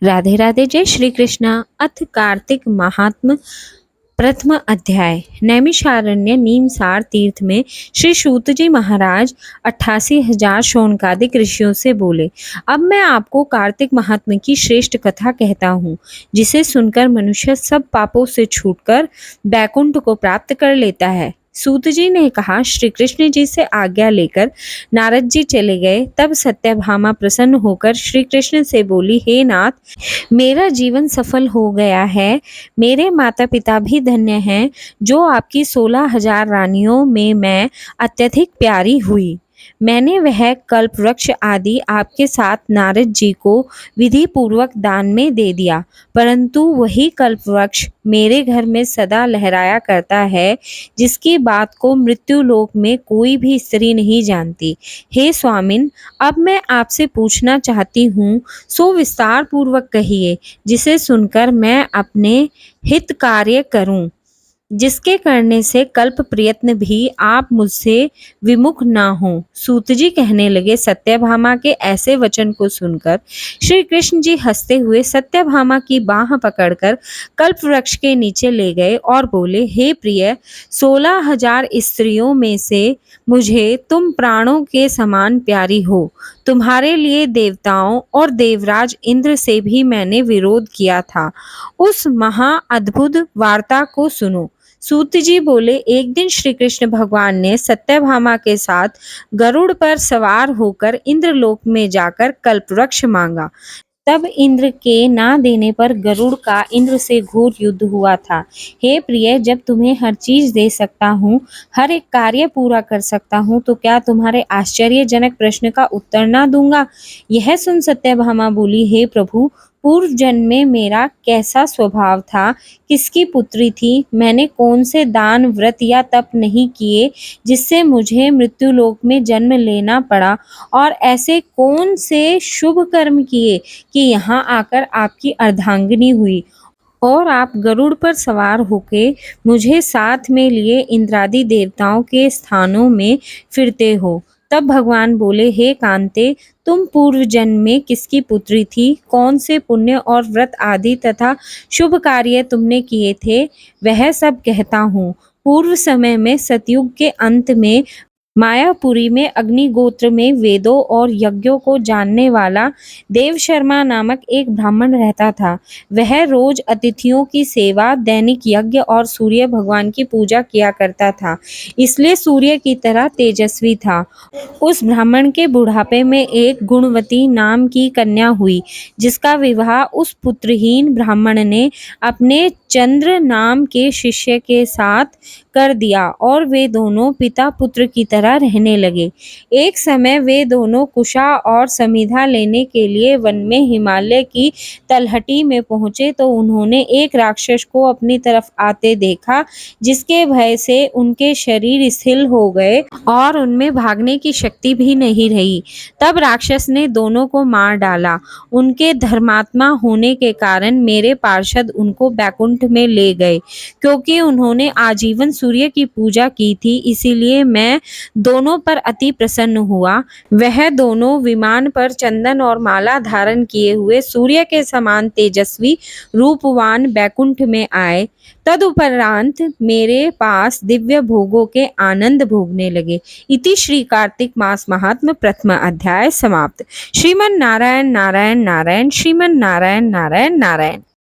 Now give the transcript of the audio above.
राधे राधे। जय श्री कृष्णा। अथ कार्तिक महात्म प्रथम अध्याय। नैमिषारण्य नीमसार तीर्थ में श्री सूत जी महाराज 88,000 शौनकादिक ऋषियों से बोले, अब मैं आपको कार्तिक महात्म की श्रेष्ठ कथा कहता हूँ, जिसे सुनकर मनुष्य सब पापों से छूटकर बैकुंठ को प्राप्त कर लेता है। सूत जी ने कहा, श्री कृष्ण जी से आज्ञा लेकर नारद जी चले गए। तब सत्यभामा प्रसन्न होकर श्री कृष्ण से बोली, हे नाथ, मेरा जीवन सफल हो गया है। मेरे माता पिता भी धन्य हैं, जो आपकी 16,000 रानियों में मैं अत्यधिक प्यारी हुई। मैंने वह कल्प वृक्ष आदि आपके साथ नारद जी को विधि पूर्वक दान में दे दिया, परंतु वही कल्प वृक्ष मेरे घर में सदा लहराया करता है, जिसकी बात को मृत्यु लोक में कोई भी स्त्री नहीं जानती। हे स्वामिन, अब मैं आपसे पूछना चाहती हूँ, सो विस्तार पूर्वक कहिए, जिसे सुनकर मैं अपने हित कार्य करूं, जिसके करने से कल्प प्रयत्न भी आप मुझसे विमुख ना हो। सूत जी कहने लगे, सत्यभामा के ऐसे वचन को सुनकर श्री कृष्ण जी हंसते हुए सत्यभामा की बाह पकड़कर कल्प वृक्ष के नीचे ले गए और बोले, हे प्रिय, 16,000 स्त्रियों में से मुझे तुम प्राणों के समान प्यारी हो। तुम्हारे लिए देवताओं और देवराज इंद्र से भी मैंने विरोध किया था। उस महा अद्भुत वार्ता को सुनो। सूत जी बोले, एक दिन श्री कृष्ण भगवान ने सत्यभामा के साथ गरुड़ पर सवार होकर इंद्रलोक में जाकर कल्पवृक्ष मांगा। तब इंद्र के ना देने पर गरुड़ का इंद्र से घोर युद्ध हुआ था। हे प्रिय, जब तुम्हें हर चीज दे सकता हूँ, हर एक कार्य पूरा कर सकता हूँ, तो क्या तुम्हारे आश्चर्यजनक प्रश्न का उत्तर ना दूंगा? यह सुन सत्यभामा बोली, हे प्रभु, पूर्व जन्म में मेरा कैसा स्वभाव था, किसकी पुत्री थी, मैंने कौन से दान व्रत या तप नहीं किए जिससे मुझे मृत्युलोक में जन्म लेना पड़ा, और ऐसे कौन से शुभ कर्म किए कि यहाँ आकर आपकी अर्धांगिनी हुई और आप गरुड़ पर सवार होके मुझे साथ में लिए इंद्रादि देवताओं के स्थानों में फिरते हो। तब भगवान बोले, हे कांते, तुम पूर्व जन्म में किसकी पुत्री थी, कौन से पुण्य और व्रत आदि तथा शुभ कार्य तुमने किए थे, वह सब कहता हूँ। पूर्व समय में सतयुग के अंत में मायापुरी में अग्निगोत्र में वेदों और यज्ञों को जानने वाला देव शर्मा नामक एक ब्राह्मण रहता था। वह रोज अतिथियों की सेवा, दैनिक यज्ञ और सूर्य भगवान की पूजा किया करता था, इसलिए सूर्य की तरह तेजस्वी था। उस ब्राह्मण के बुढ़ापे में एक गुणवती नाम की कन्या हुई, जिसका विवाह उस पुत्रहीन ब्राह्मण ने अपने चंद्र नाम के शिष्य के साथ कर दिया और वे दोनों पिता पुत्र की तरह रहने लगे। एक समय वे दोनों कुशा और समिधा लेने के लिए वन में हिमालय की तलहटी में पहुंचे तो उन्होंने एक राक्षस को अपनी तरफ आते देखा, जिसके भय से उनके शरीर स्थिर हो गए और उनमें भागने की शक्ति भी नहीं रही। तब राक्षस ने दोनों को मार डाला। उनके धर्मात्मा होने के कारण मेरे पार्षद उनको बैकुंठ में ले गए। क्योंकि उन्होंने आजीवन सूर्य की पूजा की थी, इसीलिए मैं दोनों पर अति प्रसन्न हुआ। वह दोनों विमान पर चंदन और माला धारण किए हुए सूर्य के समान तेजस्वी रूपवान बैकुंठ में आए। तदुपरांत मेरे पास दिव्य भोगों के आनंद भोगने लगे। इति श्री कार्तिक मास महात्म प्रथम अध्याय समाप्त। श्रीमन नारायण नारायण नारायण, श्रीमन नारायण नारायण नारायण।